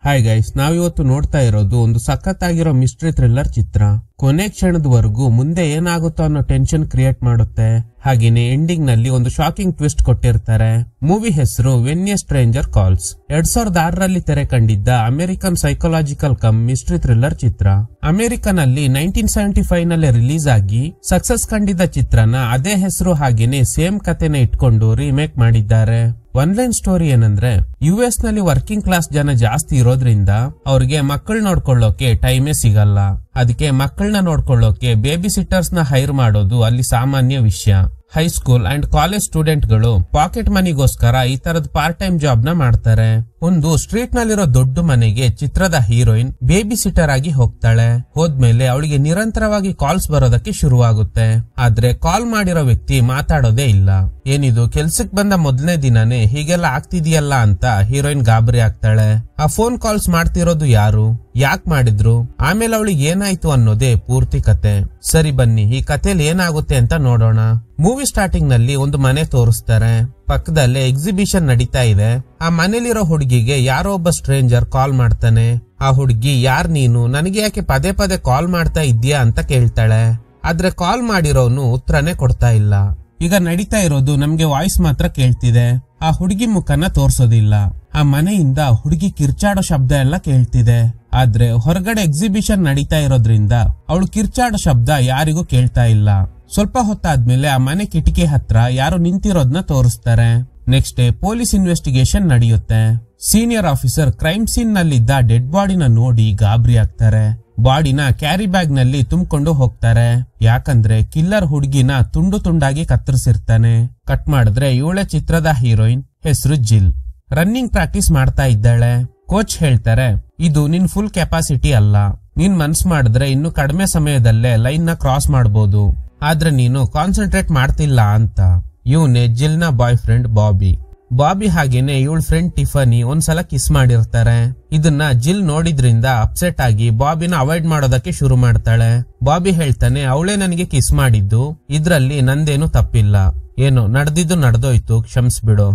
Hi guys, ನಾವಿವತ್ತು ನೋಡ್ತಾ ಇರೋದು ಒಂದು ಸಖತ್ತಾಗಿರೋ ಮಿಸ್ಟ್ರಿ ಥ್ರಿಲ್ಲರ್ ಚಿತ್ರ. ಕೊನೆ ಕ್ಷಣದವರೆಗೂ ಮುಂದೆ ಏನಾಗುತ್ತೋ ಅನ್ನೋ ಟೆನ್ಷನ್ ಕ್ರಿಯೇಟ್ ಮಾಡುತ್ತೆ. ಹಾಗೇನೆ ಎಂಡಿಂಗ್ ನಲ್ಲಿ ಒಂದು ಶಾಕಿಂಗ್ ಟ್ವಿಸ್ಟ್ ಕೊಟ್ಟಿರ್ತಾರೆ. ಮೂವಿ ಹೆಸರು ವೆನ್ ಎ ಸ್ಟ್ರೇಂಜರ್ ಕಾಲ್ಸ್. 2006ರಲ್ಲಿ ತೆರೆ ಕಂಡಿದ್ದ American psychological cum mystery thriller ಚಿತ್ರ. ಅಮೆರಿಕನ್ ಅಲ್ಲಿ 1975 ನಲ್ಲಿ ರಿಲೀಸ್ ಆಗಿ ಸಕ್ಸಸ್ ಕಂಡಿದ್ದ ಚಿತ್ರನ ಅದೇ ಹೆಸರು ಹಾಗೇನೆ ಸೇಮ್ ಕಥೆನ ಇಟ್ಕೊಂಡು ರೀಮೇಕ್ ಮಾಡಿದ್ದಾರೆ. ಒನ್ಲೈನ್ ಸ್ಟೋರಿ ಏನಂದ್ರೆ, US ನಲ್ಲಿ ವರ್ಕಿಂಗ್ ಕ್ಲಾಸ್ ಜನ ಜಾಸ್ತಿ ಇರೋದ್ರಿಂದ ಅವ್ರಿಗೆ ಮಕ್ಕಳು ನೋಡ್ಕೊಳ್ಳೋಕೆ ಟೈಮೇ ಸಿಗಲ್ಲ. ಅದಕ್ಕೆ ಮಕ್ಕಳನ್ನ ನೋಡ್ಕೊಳ್ಳೋಕೆ ಬೇಬಿ ಸಿಟ್ಟರ್ಸ್ ನ ಹೈರ್ ಮಾಡೋದು ಅಲ್ಲಿ ಸಾಮಾನ್ಯ ವಿಷಯ. ಹೈಸ್ಕೂಲ್ ಅಂಡ್ ಕಾಲೇಜ್ ಸ್ಟೂಡೆಂಟ್ ಗಳು ಪಾಕೆಟ್ ಮನಿಗೋಸ್ಕರ ಈ ತರದ ಪಾರ್ಟ್ ಟೈಮ್ ಜಾಬ್ ನ ಮಾಡ್ತಾರೆ. ಒಂದು ಸ್ಟ್ರೀಟ್ ನಲ್ಲಿರೋ ದೊಡ್ಡ ಮನೆಗೆ ಚಿತ್ರದ ಹೀರೋಯಿನ್ ಬೇಬಿ ಸಿಟ್ಟರ್ ಆಗಿ ಹೋಗ್ತಾಳೆ. ಹೋದ್ಮೇಲೆ ಅವಳಿಗೆ ನಿರಂತರವಾಗಿ ಕಾಲ್ಸ್ ಬರೋದಕ್ಕೆ ಶುರುವಾಗುತ್ತೆ. ಆದ್ರೆ ಕಾಲ್ ಮಾಡಿರೋ ವ್ಯಕ್ತಿ ಮಾತಾಡೋದೇ ಇಲ್ಲ. ಏನಿದು ಕೆಲ್ಸಕ್ ಬಂದ ಮೊದಲನೇ ದಿನನೇ ಹೀಗೆಲ್ಲ ಆಗ್ತಿದೆಯಲ್ಲ ಅಂತ ಹೀರೋಯಿನ್ ಗಾಬರಿ ಆಗ್ತಾಳೆ. ಆ ಫೋನ್ ಕಾಲ್ಸ್ ಮಾಡ್ತಿರೋದು ಯಾರು, ಯಾಕೆ ಮಾಡಿದ್ರು, ಆಮೇಲೆ ಅವಳಿಗೆ ಏನಾಯ್ತು ಅನ್ನೋದೇ ಪೂರ್ತಿ ಕತೆ. ಸರಿ ಬನ್ನಿ ಈ ಕಥೆಯಲ್ಲಿ ಏನಾಗುತ್ತೆ ಅಂತ ನೋಡೋಣ. ಮೂವಿ ಸ್ಟಾರ್ಟಿಂಗ್ ನಲ್ಲಿ ಒಂದು ಮನೆ ತೋರಿಸ್ತಾರೆ. ಪಕ್ಕದಲ್ಲೇ ಎಕ್ಸಿಬಿಷನ್ ನಡೀತಾ ಇದೆ. ಆ ಮನೇಲಿರೋ ಹುಡುಗಿಗೆ ಯಾರೋ ಒಬ್ಬ ಸ್ಟ್ರೇಂಜರ್ ಕಾಲ್ ಮಾಡ್ತಾನೆ. ಆ ಹುಡುಗಿ, ಯಾರ್ ನೀನು, ನನಗೆ ಯಾಕೆ ಪದೇ ಪದೇ ಕಾಲ್ ಮಾಡ್ತಾ ಇದ್ಯಾ ಅಂತ ಕೇಳ್ತಾಳೆ. ಆದ್ರೆ ಕಾಲ್ ಮಾಡಿರೋನು ಉತ್ತರನೇ ಕೊಡ್ತಾ ಇಲ್ಲ. ಈಗ ನಡೀತಾ ಇರೋದು ನಮ್ಗೆ ವಾಯ್ಸ್ ಮಾತ್ರ ಕೇಳ್ತಿದೆ. ಆ ಹುಡುಗಿ ಮುಖನ ತೋರ್ಸೋದಿಲ್ಲ. ಆ ಮನೆಯಿಂದ ಹುಡುಗಿ ಕಿರ್ಚಾಡೋ ಶಬ್ದ ಎಲ್ಲ ಕೇಳ್ತಿದೆ. ಆದ್ರೆ ಹೊರಗಡೆ ಎಕ್ಸಿಬಿಷನ್ ನಡೀತಾ ಇರೋದ್ರಿಂದ ಅವಳು ಕಿರ್ಚಾಡೋ ಶಬ್ದ ಯಾರಿಗೂ ಕೇಳ್ತಾ ಇಲ್ಲ. ಸ್ವಲ್ಪ ಹೊತ್ತಾದ್ಮೇಲೆ ಆ ಮನೆ ಕಿಟಕಿ ಹತ್ರ ಯಾರೋ ನಿಂತಿರೋದ್ನ ತೋರಿಸ್ತಾರೆ. ನೆಕ್ಸ್ಟ್ ಡೇ ಪೊಲೀಸ್ ಇನ್ವೆಸ್ಟಿಗೇಷನ್ ನಡೆಯುತ್ತೆ. ಸೀನಿಯರ್ ಆಫೀಸರ್ ಕ್ರೈಮ್ ಸೀನ್ ನಲ್ಲಿದ್ದ ಡೆಡ್ ಬಾಡಿನ ನೋಡಿ ಗಾಬರಿ ಆಗ್ತಾರೆ. ಬಾಡಿನ ಕ್ಯಾರಿ ಬ್ಯಾಗ್ ನಲ್ಲಿ ತುಂಬಿಕೊಂಡು ಹೋಗ್ತಾರೆ. ಯಾಕಂದ್ರೆ ಕಿಲ್ಲರ್ ಹುಡುಗಿನ ತುಂಡು ತುಂಡಾಗಿ ಕತ್ತರಿಸಿರ್ತಾನೆ. ಕಟ್ ಮಾಡಿದ್ರೆ ಇವಳೆ ಚಿತ್ರದ ಹೀರೋಯಿನ್, ಹೆಸರು ಜಿಲ್. ರನ್ನಿಂಗ್ ಪ್ರಾಕ್ಟೀಸ್ ಮಾಡ್ತಾ ಇದ್ದಾಳೆ. ಕೋಚ್ ಹೇಳ್ತಾರೆ, ಇದು ನಿನ್ ಫುಲ್ ಕೆಪಾಸಿಟಿ ಅಲ್ಲ, ನೀನ್ ಮನ್ಸ್ ಮಾಡಿದ್ರೆ ಇನ್ನು ಕಡಿಮೆ ಸಮಯದಲ್ಲೇ ಲೈನ್ ನ ಕ್ರಾಸ್ ಮಾಡಬಹುದು, ಆದ್ರೆ ನೀನು ಕಾನ್ಸಂಟ್ರೇಟ್ ಮಾಡ್ತಿಲ್ಲ ಅಂತ. ಇವನೇ ಜಿಲ್ ನ ಬಾಯ್ ಫ್ರೆಂಡ್ ಬಾಬಿ ಹಾಗೇನೆ ಇವಳ ಫ್ರೆಂಡ್ ಟಿಫನಿ ಒಂದ್ಸಲ ಕಿಸ್ ಮಾಡಿರ್ತಾರೆ. ಇದನ್ನ ಜಿಲ್ ನೋಡಿದ್ರಿಂದ ಅಪ್ಸೆಟ್ ಆಗಿ ಬಾಬಿನ ಅವಾಯ್ಡ್ ಮಾಡೋದಕ್ಕೆ ಶುರು ಮಾಡ್ತಾಳೆ. ಬಾಬಿ ಹೇಳ್ತಾನೆ, ಅವಳೇ ನನಗೆ ಕಿಸ್ ಮಾಡಿದ್ದು, ಇದ್ರಲ್ಲಿ ನಂದೇನು ತಪ್ಪಿಲ್ಲ, ಏನೋ ನಡೆದಿದ್ದು ನಡೆದೋಯ್ತು, ಕ್ಷಮಿಸ್ಬಿಡು.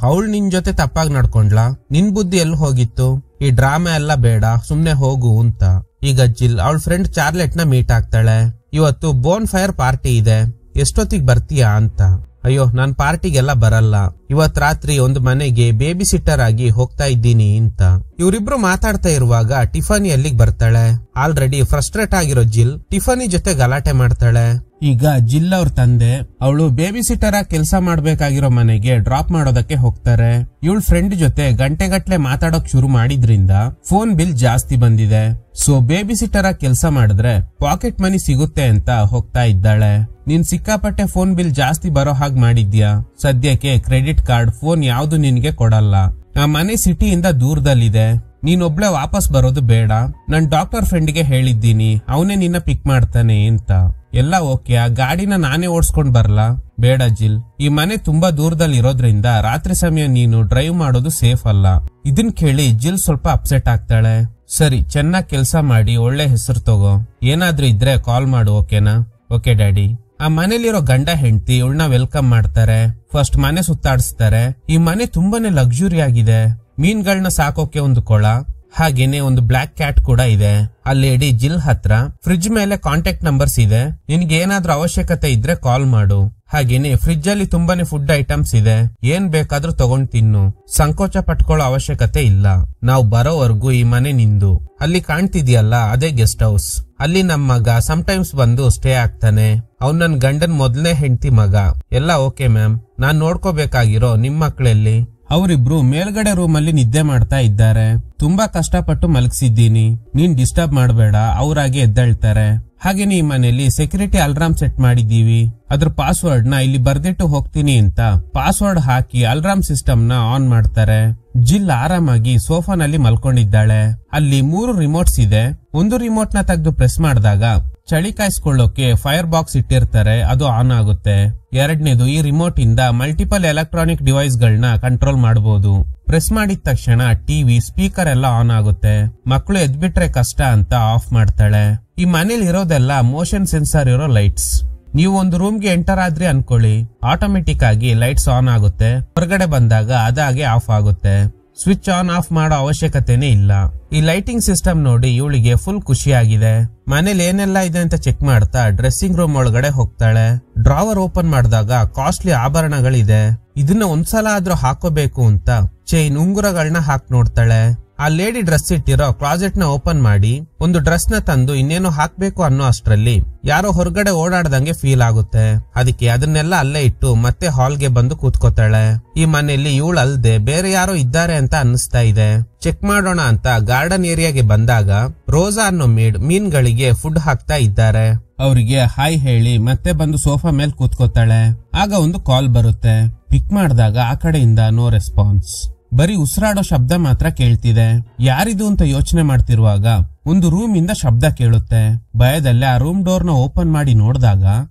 ಅವಳು ನಿನ್ ಜೊತೆ ತಪ್ಪಾಗಿ ನಡ್ಕೊಂಡ್ಲಾ, ನಿನ್ ಬುದ್ಧಿ ಎಲ್ಲಿ ಹೋಗಿತ್ತು, ಈ ಡ್ರಾಮಾ ಎಲ್ಲ ಬೇಡ, ಸುಮ್ನೆ ಹೋಗು ಅಂತ. ಈಗ ಜಿಲ್ ಅವಳ ಫ್ರೆಂಡ್ ಚಾರ್ಲೆಟ್ ನ ಮೀಟ್ ಆಗ್ತಾಳೆ. ಇವತ್ತು ಬೋನ್ ಫೈರ್ ಪಾರ್ಟಿ ಇದೆ, ಎಷ್ಟೊತ್ತಿಗೆ ಬರ್ತೀಯಾ ಅಂತ. ಅಯ್ಯೋ, ನಾನ್ ಪಾರ್ಟಿಗೆಲ್ಲ ಬರಲ್ಲ, ಇವತ್ ರಾತ್ರಿ ಒಂದು ಮನೆಗೆ ಬೇಬಿ ಸಿಟ್ಟರ್ ಆಗಿ ಹೋಗ್ತಾ ಇದ್ದೀನಿ ಅಂತ. ಇವರಿಬ್ರು ಮಾತಾಡ್ತಾ ಇರುವಾಗ ಟಿಫನಿ ಅಲ್ಲಿಗೆ ಬರ್ತಾಳೆ. ಆಲ್ರೆಡಿ ಫ್ರಸ್ಟ್ರೇಟ್ ಆಗಿರೋ ಜಿಲ್ ಟಿಫನಿ ಜೊತೆ ಗಲಾಟೆ ಮಾಡ್ತಾಳೆ. ಈಗ ಜಿಲ್ ಅವ್ರ ತಂದೆ ಅವಳು ಬೇಬಿ ಸಿಟ್ಟರ್ ಆಗಿ ಕೆಲಸ ಮಾಡ್ಬೇಕಾಗಿರೋ ಮನೆಗೆ ಡ್ರಾಪ್ ಮಾಡೋದಕ್ಕೆ ಹೋಗ್ತಾರೆ. ಇವಳ ಫ್ರೆಂಡ್ ಜೊತೆ ಗಂಟೆಗಟ್ಲೆ ಮಾತಾಡೋಕ್ ಶುರು ಮಾಡಿದ್ರಿಂದ ಫೋನ್ ಬಿಲ್ ಜಾಸ್ತಿ ಬಂದಿದೆ. ಸೊ ಬೇಬಿ ಸಿಟ್ಟರ್ ಆಗಿ ಕೆಲಸ ಮಾಡಿದ್ರೆ ಪಾಕೆಟ್ ಮನಿ ಸಿಗುತ್ತೆ ಅಂತ ಹೋಗ್ತಾ ಇದ್ದಾಳೆ. ನೀನ್ ಸಿಕ್ಕಾಪಟ್ಟೆ ಫೋನ್ ಬಿಲ್ ಜಾಸ್ತಿ ಬರೋ ಹಾಗೆ ಮಾಡಿದ್ಯಾ, ಸದ್ಯಕ್ಕೆ ಕ್ರೆಡಿಟ್ ಕಾರ್ಡ್, ಫೋನ್ ಯಾವ್ದು ನಿನ್ಗೆ ಕೊಡಲ್ಲ. ಆ ಮನೆ ಸಿಟಿಯಿಂದ ದೂರದಲ್ಲಿದೆ, ನೀನೊಬ್ಳೆ ವಾಪಸ್ ಬರೋದು ಬೇಡ, ನನ್ ಡಾಕ್ಟರ್ ಫ್ರೆಂಡ್ಗೆ ಹೇಳಿದ್ದೀನಿ, ಅವನೇ ನಿನ್ನ ಪಿಕ್ ಮಾಡ್ತಾನೆ ಅಂತ. ಎಲ್ಲ ಓಕೆ, ಆ ಗಾಡಿನ ನಾನೇ ಓಡಿಸ್ಕೊಂಡ್ ಬರ್ಲಾ? ಬೇಡ ಜಿಲ್, ಈ ಮನೆ ತುಂಬಾ ದೂರದಲ್ಲಿ ಇರೋದ್ರಿಂದ ರಾತ್ರಿ ಸಮಯ ನೀನು ಡ್ರೈವ್ ಮಾಡೋದು ಸೇಫ್ ಅಲ್ಲ. ಇದನ್ ಕೇಳಿ ಜಿಲ್ ಸ್ವಲ್ಪ ಅಪ್ಸೆಟ್ ಆಗ್ತಾಳೆ. ಸರಿ, ಚೆನ್ನಾಗ್ ಕೆಲ್ಸ ಮಾಡಿ ಒಳ್ಳೆ ಹೆಸರು ತಗೋ, ಏನಾದ್ರೂ ಇದ್ರೆ ಕಾಲ್ ಮಾಡು, ಓಕೆನಾ? Okay daddy. ಆ ಮನೇಲಿರೋ ಗಂಡ ಹೆಂಡತಿ ಇವಳನ್ನ ವೆಲ್ಕಮ್ ಮಾಡ್ತಾರೆ. ಫಸ್ಟ್ ಮನೆ ಸುತ್ತಾಡಿಸ್ತಾರೆ. ಈ ಮನೆ ತುಂಬಾನೇ ಲಕ್ಸುರಿ ಆಗಿದೆ. ಮೀನ್ಗಳನ್ನ ಸಾಕೋಕೆ ಒಂದು ಕೊಳ, ಹಾಗೇನೆ ಒಂದು ಬ್ಲಾಕ್ ಕ್ಯಾಟ್ ಕೂಡ ಇದೆ. ಆ ಲೇಡಿ ಜಿಲ್ ಹತ್ರ ಫ್ರಿಡ್ಜ್ ಮೇಲೆ ಕಾಂಟ್ಯಾಕ್ಟ್ ನಂಬರ್ಸ್ ಇದೆ, ನಿನ್ಗೆ ಏನಾದ್ರೂ ಅವಶ್ಯಕತೆ ಇದ್ರೆ ಕಾಲ್ ಮಾಡು. ಹಾಗೇನೆ ಫ್ರಿಡ್ಜ್ ಅಲ್ಲಿ ತುಂಬಾನೇ ಫುಡ್ ಐಟಮ್ಸ್ ಇದೆ, ಏನ್ ಬೇಕಾದ್ರೂ ತಗೊಂಡ್ ತಿನ್ನು, ಸಂಕೋಚ ಪಟ್ಕೊಳ್ಳೋ ಅವಶ್ಯಕತೆ ಇಲ್ಲ. ನಾವು ಬರೋವರೆಗೂ ಈ ಮನೆ ನಿಂದು. ಅಲ್ಲಿ ಕಾಣ್ತಿದ್ಯಲ್ಲ, ಅದೇ ಗೆಸ್ಟ್ ಹೌಸ್. ಅಲ್ಲಿ ನಮ್ ಮಗ ಸಮ್ಟೈಮ್ಸ್ ಬಂದು ಸ್ಟೇ ಆಗ್ತಾನೆ. ಅವ್ನ್ ನನ್ ಗಂಡನ್ ಮೊದಲನೇ ಹೆಂಡತಿ ಮಗ. ಎಲ್ಲ ಓಕೆ ಮ್ಯಾಮ್, ನಾನ್ ನೋಡ್ಕೋಬೇಕಾಗಿರೋ ನಿಮ್ ಮಕ್ಳಲ್ಲಿ. ಅವರಿಬ್ರು ಮೇಲ್ಗಡೆ ರೂಮ್ ಅಲ್ಲಿ ನಿದ್ದೆ ಮಾಡ್ತಾ ಇದ್ದಾರೆ. ತುಂಬಾ ಕಷ್ಟಪಟ್ಟು ಮಲಗಿಸಿದ್ದೀನಿ, ನೀನ್ ಡಿಸ್ಟರ್ಬ್ ಮಾಡಬೇಡ, ಅವ್ರಾಗೆ ಎದ್ದೇಳ್ತಾರೆ. ಹಾಗೇನೆ ಈ ಮನೆಯಲ್ಲಿ ಸೆಕ್ಯೂರಿಟಿ ಅಲಾರ್ಮ್ ಸೆಟ್ ಮಾಡಿದೀವಿ. ಅದ್ರ ಪಾಸ್ವರ್ಡ್ ನ ಇಲ್ಲಿ ಬರ್ದಿಟ್ಟು ಹೋಗ್ತೀನಿ ಅಂತ ಪಾಸ್ವರ್ಡ್ ಹಾಕಿ ಅಲಾರ್ಮ್ ಸಿಸ್ಟಮ್ ನ ಆನ್ ಮಾಡ್ತಾರೆ. ಜಿಲ್ ಆರಾಮಾಗಿ ಸೋಫಾನಲ್ಲಿ ಮಲ್ಕೊಂಡಿದ್ದಾಳೆ. ಅಲ್ಲಿ 3 ರಿಮೋಟ್ಸ್ ಇದೆ. ಒಂದು ರಿಮೋಟ್ ನ ತೆಗೆದು ಪ್ರೆಸ್ ಮಾಡಿದಾಗ ಚಳಿ ಕಾಯಿಸ್ಕೊಳ್ಳೋಕೆ ಫೈರ್ ಬಾಕ್ಸ್ ಇಟ್ಟಿರ್ತಾರೆ, ಅದು ಆನ್ ಆಗುತ್ತೆ. ಎರಡನೇದು, ಈ ರಿಮೋಟ್ ಇಂದ ಮಲ್ಟಿಪಲ್ ಎಲೆಕ್ಟ್ರಾನಿಕ್ ಡಿವೈಸ್ ಗಳನ್ನ ಕಂಟ್ರೋಲ್ ಮಾಡಬಹುದು. ಪ್ರೆಸ್ ಮಾಡಿದ ತಕ್ಷಣ ಟಿವಿ, ಸ್ಪೀಕರ್ ಎಲ್ಲ ಆನ್ ಆಗುತ್ತೆ. ಮಕ್ಕಳು ಎದ್ಬಿಟ್ರೆ ಕಷ್ಟ ಅಂತ ಆಫ್ ಮಾಡ್ತಾಳೆ. ಈ ಮನೇಲಿ ಇರೋದೆಲ್ಲ ಮೋಷನ್ ಸೆನ್ಸರ್ ಇರೋ ಲೈಟ್ಸ್. ನೀವು ಒಂದು ರೂಮ್ಗೆ ಎಂಟರ್ ಆದ್ರಿ ಅನ್ಕೊಳ್ಳಿ, ಆಟೋಮೆಟಿಕ್ ಆಗಿ ಲೈಟ್ಸ್ ಆನ್ ಆಗುತ್ತೆ. ಹೊರಗಡೆ ಬಂದಾಗ ಅದಾಗೆ ಆಫ್ ಆಗುತ್ತೆ. ಸ್ವಿಚ್ ಆನ್ ಆಫ್ ಮಾಡೋ ಅವಶ್ಯಕತೆನೇ ಇಲ್ಲ. ಈ ಲೈಟಿಂಗ್ ಸಿಸ್ಟಮ್ ನೋಡಿ ಇವಳಿಗೆ ಫುಲ್ ಖುಷಿಯಾಗಿದೆ. ಮನೇಲಿ ಏನೆಲ್ಲ ಇದೆ ಅಂತ ಚೆಕ್ ಮಾಡ್ತಾ ಡ್ರೆಸ್ಸಿಂಗ್ ರೂಮ್ ಒಳಗಡೆ ಹೋಗ್ತಾಳೆ. ಡ್ರಾವರ್ ಓಪನ್ ಮಾಡಿದಾಗ ಕಾಸ್ಟ್ಲಿ ಆಭರಣಗಳಿದೆ. ಇದನ್ನ ಒಂದ್ಸಲ ಆದ್ರೂ ಹಾಕೋಬೇಕು ಅಂತ ಚೈನ್ ಉಂಗುರಗಳನ್ನ ಹಾಕ್ ನೋಡ್ತಾಳೆ. ಆ ಲೇಡಿ ಡ್ರೆಸ್ ಇಟ್ಟಿರೋ ಕ್ಲಾಸೆಟ್ ನ ಓಪನ್ ಮಾಡಿ ಒಂದು ಡ್ರೆಸ್ ನ ತಂದು ಇನ್ನೇನು ಹಾಕ್ಬೇಕು ಅನ್ನೋ ಅಷ್ಟ್ರಲ್ಲಿ ಯಾರೋ ಹೊರಗಡೆ ಓಡಾಡ್ದಂಗೆ ಫೀಲ್ ಆಗುತ್ತೆ. ಅದಕ್ಕೆ ಅದನ್ನೆಲ್ಲ ಅಲ್ಲೇ ಇಟ್ಟು ಮತ್ತೆ ಹಾಲ್ಗೆ ಬಂದು ಕೂತ್ಕೋತಾಳೆ. ಈ ಮನೆಯಲ್ಲಿ ಇವಳು ಅಲ್ದೆ ಬೇರೆ ಯಾರೋ ಇದ್ದಾರೆ ಅಂತ ಅನ್ನಿಸ್ತಾ ಇದೆ. ಚೆಕ್ ಮಾಡೋಣ ಅಂತ ಗಾರ್ಡನ್ ಏರಿಯಾಗೆ ಬಂದಾಗ ರೋಸಾ ಅನ್ನೋ ಮೇಡ್ ಮೀನ್ಗಳಿಗೆ ಫುಡ್ ಹಾಕ್ತಾ ಇದ್ದಾರೆ. ಅವರಿಗೆ ಹಾಯ್ ಹೇಳಿ ಮತ್ತೆ ಬಂದು ಸೋಫಾ ಮೇಲೆ ಕೂತ್ಕೋತಾಳೆ. ಆಗ ಒಂದು ಕಾಲ್ ಬರುತ್ತೆ. ಪಿಕ್ ಮಾಡಿದಾಗ ಆ ಕಡೆಯಿಂದ ನೋ ರೆಸ್ಪಾನ್ಸ್. ಬರೀ ಉಸಿರಾಡೋ ಶಬ್ದ ಮಾತ್ರ ಕೇಳ್ತಿದೆ. ಯಾರಿದು ಅಂತ ಯೋಚನೆ ಮಾಡ್ತಿರುವಾಗ ಒಂದು ರೂಮ್ ಇಂದ ಶಬ್ದ ಕೇಳುತ್ತೆ. ಭಯದಲ್ಲೇ ಆ ರೂಮ್ ಡೋರ್ ನ ಓಪನ್ ಮಾಡಿ ನೋಡಿದಾಗ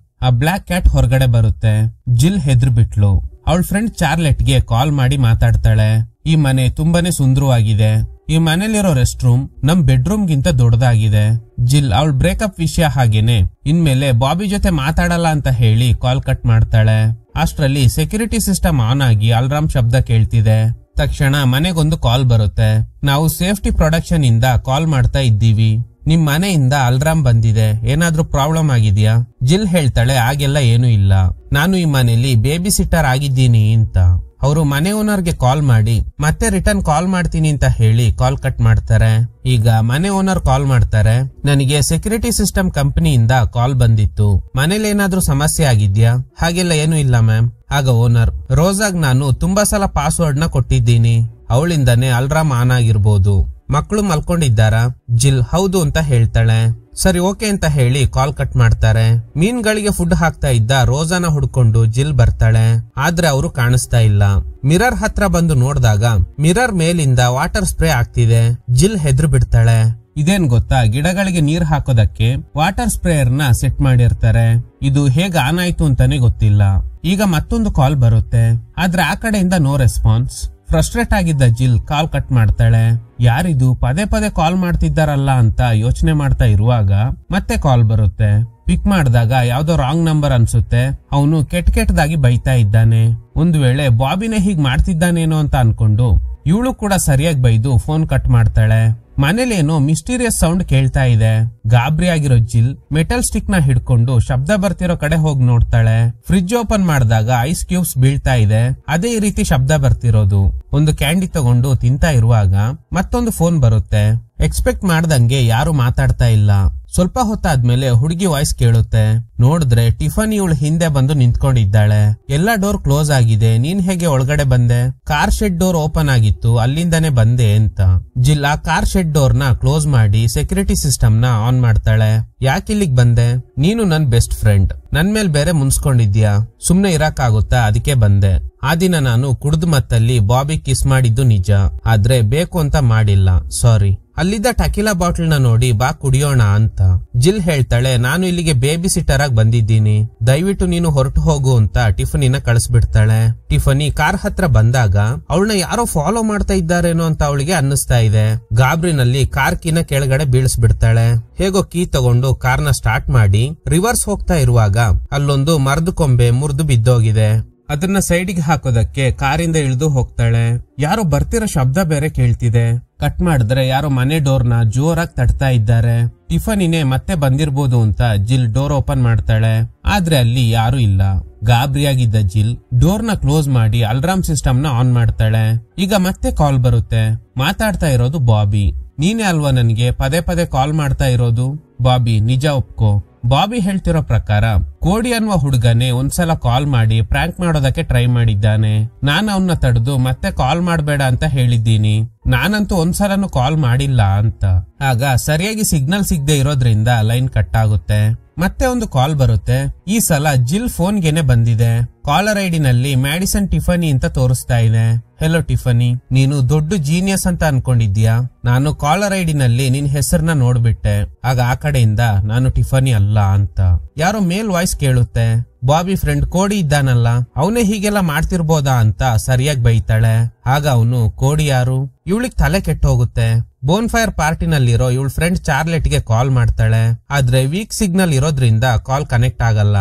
ಆ ಬ್ಲಾಕ್ ಕ್ಯಾಟ್ ಹೊರಗಡೆ ಬರುತ್ತೆ. ಜಿಲ್ ಹೆದ್ರು ಬಿಟ್ಲು. ಅವಳ ಫ್ರೆಂಡ್ ಚಾರ್ಲೆಟ್ಗೆ ಕಾಲ್ ಮಾಡಿ ಮಾತಾಡ್ತಾಳೆ. ಈ ಮನೆ ತುಂಬಾನೇ ಸುಂದರವಾಗಿದೆ. ಈ ಮನೇಲಿರೋ ರೆಸ್ಟ್ ರೂಮ್ ನಮ್ ಬೆಡ್ರೂಮ್ ಗಿಂತ ದೊಡ್ಡದಾಗಿದೆ. ಜಿಲ್ ಅವಳ ಬ್ರೇಕಪ್ ವಿಷಯ ಹಾಗೇನೆ ಇನ್ಮೇಲೆ ಬಾಬಿ ಜೊತೆ ಮಾತಾಡಲ್ಲ ಅಂತ ಹೇಳಿ ಕಾಲ್ ಕಟ್ ಮಾಡ್ತಾಳೆ. ಅಷ್ಟರಲ್ಲಿ ಸೆಕ್ಯೂರಿಟಿ ಸಿಸ್ಟಮ್ ಆನ್ ಆಗಿ ಅಲಾರ್ಮ್ ಶಬ್ದ ಕೇಳ್ತಿದೆ. ತಕ್ಷಣ ಮನೆಗೊಂದು ಕಾಲ್ ಬರುತ್ತೆ. ನಾವು ಸೇಫ್ಟಿ ಪ್ರೊಡಕ್ಷನ್ ಇಂದ ಕಾಲ್ ಮಾಡ್ತಾ ಇದ್ದೀವಿ. ನಿಮ್ ಮನೆಯಿಂದ ಅಲಾರ್ಮ್ ಬಂದಿದೆ, ಏನಾದ್ರೂ ಪ್ರಾಬ್ಲಮ್ ಆಗಿದ್ಯಾ? ಜಿಲ್ ಹೇಳ್ತಾಳೆ ಹಾಗೆಲ್ಲ ಏನೂ ಇಲ್ಲ, ನಾನು ಈ ಮನೆಯಲ್ಲಿ ಬೇಬಿ ಸಿಟ್ಟರ್ ಆಗಿದ್ದೀನಿ ಅಂತ. ಅವರು ಮನೆ ಓನರ್ಗೆ ಕಾಲ್ ಮಾಡಿ ಮತ್ತೆ ರಿಟರ್ನ್ ಕಾಲ್ ಮಾಡ್ತೀನಿ ಅಂತ ಹೇಳಿ ಕಾಲ್ ಕಟ್ ಮಾಡ್ತಾರೆ. ಈಗ ಮನೆ ಓನರ್ ಕಾಲ್ ಮಾಡ್ತಾರೆ. ನನಗೆ ಸೆಕ್ಯೂರಿಟಿ ಸಿಸ್ಟಮ್ ಕಂಪನಿಯಿಂದ ಕಾಲ್ ಬಂದಿತ್ತು, ಮನೇಲಿ ಏನಾದ್ರೂ ಸಮಸ್ಯೆ ಆಗಿದ್ಯಾ? ಹಾಗೆಲ್ಲ ಏನು ಇಲ್ಲ ಮ್ಯಾಮ್. ಆಗ ಓನರ್, ರೋಸಾಗ್ ನಾನು ತುಂಬಾ ಸಲ ಪಾಸ್ವರ್ಡ್ ನ ಕೊಟ್ಟಿದ್ದೀನಿ, ಅವಳಿಂದಾನೇ ಅಲಾರ್ಮ್ ಆನ್ ಆಗಿರ್ಬೋದು. ಮಕ್ಕಳು ಮಲ್ಕೊಂಡಿದ್ದಾರಾ? ಜಿಲ್ ಹೌದು ಅಂತ ಹೇಳ್ತಾಳೆ. ಸರಿ ಓಕೆ ಅಂತ ಹೇಳಿ ಕಾಲ್ ಕಟ್ ಮಾಡ್ತಾರೆ. ಮೀನ್ಗಳಿಗೆ ಫುಡ್ ಹಾಕ್ತಾ ಇದ್ದ ರೋಸಾನ ಹುಡ್ಕೊಂಡು ಜಿಲ್ ಬರ್ತಾಳೆ. ಆದ್ರೆ ಅವರು ಕಾಣಿಸ್ತಾ ಇಲ್ಲ. ಮಿರರ್ ಹತ್ರ ಬಂದು ನೋಡಿದಾಗ ಮಿರರ್ ಮೇಲಿಂದ ವಾಟರ್ ಸ್ಪ್ರೇ ಆಗ್ತಿದೆ. ಜಿಲ್ ಹೆದ್ರು ಬಿಡ್ತಾಳೆ. ಇದೇನ್ ಗೊತ್ತಾ, ಗಿಡಗಳಿಗೆ ನೀರ್ ಹಾಕೋದಕ್ಕೆ ವಾಟರ್ ಸ್ಪ್ರೇಯರ್ ನ ಸೆಟ್ ಮಾಡಿರ್ತಾರೆ. ಇದು ಹೇಗ್ ಆನ್ ಆಯ್ತು ಅಂತಾನೆ ಗೊತ್ತಿಲ್ಲ. ಈಗ ಮತ್ತೊಂದು ಕಾಲ್ ಬರುತ್ತೆ. ಆದ್ರೆ ಆ ಕಡೆಯಿಂದ ನೋ ರೆಸ್ಪಾನ್ಸ್. ಫ್ರಸ್ಟ್ರೇಟ್ ಆಗಿದ್ದ ಜಿಲ್ ಕಾಲ್ ಕಟ್ ಮಾಡ್ತಾಳೆ. ಯಾರಿದು ಪದೇ ಪದೇ ಕಾಲ್ ಮಾಡ್ತಿದ್ದಾರಲ್ಲ ಅಂತ ಯೋಚನೆ ಮಾಡ್ತಾ ಇರುವಾಗ ಮತ್ತೆ ಕಾಲ್ ಬರುತ್ತೆ. ಪಿಕ್ ಮಾಡಿದಾಗ ಯಾವ್ದೋ ರಾಂಗ್ ನಂಬರ್ ಅನ್ಸುತ್ತೆ. ಅವನು ಕೆಟ್ಟದಾಗಿ ಬೈತಾ ಇದ್ದಾನೆ. ಒಂದು ವೇಳೆ ಬಾಬಿನೇ ಹೀಗ್ ಮಾಡ್ತಿದ್ದಾನೇನೋ ಅಂತ ಅನ್ಕೊಂಡು ಇವಳು ಕೂಡ ಸರಿಯಾಗಿ ಬೈದು ಫೋನ್ ಕಟ್ ಮಾಡ್ತಾಳೆ. ಮನೇಲೇನೋ ಮಿಸ್ಟೀರಿಯಸ್ ಸೌಂಡ್ ಕೇಳ್ತಾ ಇದೆ. ಗಾಬರಿ ಆಗಿರೋ ಜಿಲ್ ಮೆಟಲ್ ಸ್ಟಿಕ್ ನ ಹಿಡ್ಕೊಂಡು ಶಬ್ದ ಬರ್ತಿರೋ ಕಡೆ ಹೋಗಿ ನೋಡ್ತಾಳೆ. ಫ್ರಿಡ್ಜ್ ಓಪನ್ ಮಾಡಿದಾಗ ಐಸ್ ಕ್ಯೂಬ್ಸ್ ಬೀಳ್ತಾ ಇದೆ. ಅದೇ ರೀತಿ ಶಬ್ದ ಬರ್ತಿರೋದು. ಒಂದು ಕ್ಯಾಂಡಿ ತಗೊಂಡು ತಿಂತಾ ಇರುವಾಗ ಮತ್ತೊಂದು ಫೋನ್ ಬರುತ್ತೆ. ಎಕ್ಸ್ಪೆಕ್ಟ್ ಮಾಡ್ದಂಗೆ ಯಾರು ಮಾತಾಡ್ತಾ ಇಲ್ಲ. ಸ್ವಲ್ಪ ಹೊತ್ತಾದ್ಮೇಲೆ ಹುಡುಗಿ ವಾಯ್ಸ್ ಕೇಳುತ್ತೆ. ನೋಡಿದ್ರೆ ಟಿಫನಿ ಇವಳು ಹಿಂದೆ ಬಂದು ನಿಂತ್ಕೊಂಡಿದ್ದಾಳೆ. ಎಲ್ಲಾ ಡೋರ್ ಕ್ಲೋಸ್ ಆಗಿದೆ, ನೀನ್ ಹೇಗೆ ಒಳಗಡೆ ಬಂದೆ? ಕಾರ್ ಶೆಡ್ ಡೋರ್ ಓಪನ್ ಆಗಿತ್ತು, ಅಲ್ಲಿಂದಾನೆ ಬಂದೆ ಅಂತ. ಜಿಲ್ ಆ ಕಾರ್ ಶೆಡ್ ಡೋರ್ ನ ಕ್ಲೋಸ್ ಮಾಡಿ ಸೆಕ್ಯೂರಿಟಿ ಸಿಸ್ಟಮ್ ನ ಆನ್ ಮಾಡ್ತಾಳೆ. ಯಾಕಿಲ್ಲಿಗ್ ಬಂದೆ? ನೀನು ನನ್ ಬೆಸ್ಟ್ ಫ್ರೆಂಡ್, ನನ್ ಮೇಲ್ ಬೇರೆ ಮುನ್ಸ್ಕೊಂಡಿದ್ಯಾ? ಸುಮ್ನೆ ಇರಕ್ಕಾಗುತ್ತಾ? ಅದಕ್ಕೆ ಬಂದೆ. ಆ ದಿನ ನಾನು ಕುಡ್ದು ಮತ್ತಲ್ಲಿ ಬಾಬಿ ಕಿಸ್ ಮಾಡಿದ್ದು ನಿಜ, ಆದ್ರೆ ಬೇಕು ಅಂತ ಮಾಡಿಲ್ಲ, ಸಾರಿ. ಅಲ್ಲಿದ್ದ ಟಕಿಲಾ ಬಾಟಲ್ ನ ನೋಡಿ ಬಾ ಕುಡಿಯೋಣ ಅಂತ. ಜಿಲ್ ಹೇಳ್ತಾಳೆ, ನಾನು ಇಲ್ಲಿಗೆ ಬೇಬಿ ಸಿಟ್ಟರ್ ಆಗಿ ಬಂದಿದ್ದೀನಿ, ದಯವಿಟ್ಟು ನೀನು ಹೊರಟು ಹೋಗು ಅಂತ ಟಿಫನಿನ ಕಳಿಸ್ಬಿಡ್ತಾಳೆ. ಟಿಫನಿ ಕಾರ್ ಹತ್ರ ಬಂದಾಗ ಅವಳನ್ನ ಯಾರೋ ಫಾಲೋ ಮಾಡ್ತಾ ಇದ್ದಾರೇನೋ ಅಂತ ಅವಳಿಗೆ ಅನ್ನಿಸ್ತಾ ಇದೆ. ಗಾಬ್ರಿನಲ್ಲಿ ಕಾರ್ ಕೀನ ಕೆಳಗಡೆ ಬೀಳಿಸ್ಬಿಡ್ತಾಳೆ. ಹೇಗೋ ಕೀ ತಗೊಂಡು ಕಾರ್ನ ಸ್ಟಾರ್ಟ್ ಮಾಡಿ ರಿವರ್ಸ್ ಹೋಗ್ತಾ ಇರುವಾಗ ಅಲ್ಲೊಂದು ಮರದ ಕೊಂಬೆ ಮುರಿದು ಬಿದ್ದೋಗಿದೆ. ಅದನ್ನ ಸೈಡಿಗೆ ಹಾಕೋದಕ್ಕೆ ಕಾರಿಂದ ಇಳಿದು ಹೋಗ್ತಾಳೆ. ಯಾರೋ ಬರ್ತಿರೋ ಶಬ್ದ ಬೇರೆ ಕೇಳ್ತಿದೆ. ಕಟ್ ಮಾಡಿದ್ರೆ ಯಾರೋ ಮನೆ ಡೋರ್ನ ಜೋರಾಗಿ ತಟ್ತಾ ಇದ್ದಾರೆ. ಟಿಫನಿನೇ ಮತ್ತೆ ಬಂದಿರ್ಬೋದು ಅಂತ ಜಿಲ್ ಡೋರ್ ಓಪನ್ ಮಾಡ್ತಾಳೆ. ಆದ್ರೆ ಅಲ್ಲಿ ಯಾರು ಇಲ್ಲ. ಗಾಬರಿಯಾಗಿದ್ದ ಜಿಲ್ ಡೋರ್ನ ಕ್ಲೋಸ್ ಮಾಡಿ ಅಲಾರ್ಮ್ ಸಿಸ್ಟಮ್ ನ ಆನ್ ಮಾಡ್ತಾಳೆ. ಈಗ ಮತ್ತೆ ಕಾಲ್ ಬರುತ್ತೆ. ಮಾತಾಡ್ತಾ ಇರೋದು ಬಾಬಿ. ನೀನೇ ಅಲ್ವಾ ನನ್ಗೆ ಪದೇ ಪದೇ ಕಾಲ್ ಮಾಡ್ತಾ ಇರೋದು? ಬಾಬಿ, ನಿಜ ಒಪ್ಕೋ. ಬಾಬಿ ಹೇಳ್ತಿರೋ ಪ್ರಕಾರ ಕೋಡಿ ಅನ್ನುವ ಹುಡುಗನೇ ಒಂದ್ಸಲ ಕಾಲ್ ಮಾಡಿ ಪ್ರ್ಯಾಂಕ್ ಮಾಡೋದಕ್ಕೆ ಟ್ರೈ ಮಾಡಿದ್ದಾನೆ. ನಾನು ಅವನ್ನ ತಡೆದು ಮತ್ತೆ ಕಾಲ್ ಮಾಡಬೇಡ ಅಂತ ಹೇಳಿದ್ದೀನಿ. ನಾನಂತೂ ಒಂದ್ಸಲನು ಕಾಲ್ ಮಾಡಿಲ್ಲ ಅಂತ. ಆಗ ಸರಿಯಾಗಿ ಸಿಗ್ನಲ್ ಸಿಗದೆ ಇರೋದ್ರಿಂದ ಲೈನ್ ಕಟ್ ಆಗುತ್ತೆ. ಮತ್ತೆ ಒಂದು ಕಾಲ್ ಬರುತ್ತೆ. ಈ ಸಲ ಜಿಲ್ ಫೋನ್ಗೆನೆ ಬಂದಿದೆ. ಕಾಲರ್ ಐಡಿ ನಲ್ಲಿ ಮ್ಯಾಡಿಸನ್ ಟಿಫನಿ ಅಂತ ತೋರಿಸ್ತಾ ಇದೆ. ಹೆಲೋ ಟಿಫನಿ, ನೀನು ದೊಡ್ಡ ಜೀನಿಯಸ್ ಅಂತ ಅನ್ಕೊಂಡಿದ್ಯಾ? ನಾನು ಕಾಲರ್ ಐಡಿ ನಲ್ಲಿ ನಿನ್ ಹೆಸರನ್ನ ನೋಡ್ಬಿಟ್ಟೆ. ಆಗ ಆ ಕಡೆಯಿಂದ ನಾನು ಟಿಫನಿ ಅಲ್ಲ ಅಂತ ಯಾರೋ ಮೇಲ್ ವಾಯ್ಸ್ ಕೇಳುತ್ತೆ. ಬಾಬಿ ಫ್ರೆಂಡ್ ಕೋಡಿ ಇದ್ದಾನಲ್ಲ, ಅವನೇ ಹೀಗೆಲ್ಲ ಮಾಡ್ತಿರ್ಬೋದಾ ಅಂತ ಸರಿಯಾಗಿ ಬೈತಾಳೆ. ಆಗ ಅವನು, ಕೋಡಿ ಯಾರು? ಇವಳಿಗೆ ತಲೆ ಕೆಟ್ಟ ಹೋಗುತ್ತೆ. ಬೋನ್ ಫೈರ್ ಪಾರ್ಟಿನಲ್ಲಿರೋ ಇವಳ ಫ್ರೆಂಡ್ ಚಾರ್ಲೆಟ್ಗೆ ಕಾಲ್ ಮಾಡ್ತಾಳೆ. ಆದ್ರೆ ವೀಕ್ ಸಿಗ್ನಲ್ ಇರೋದ್ರಿಂದ ಕಾಲ್ ಕನೆಕ್ಟ್ ಆಗಲ್ಲ.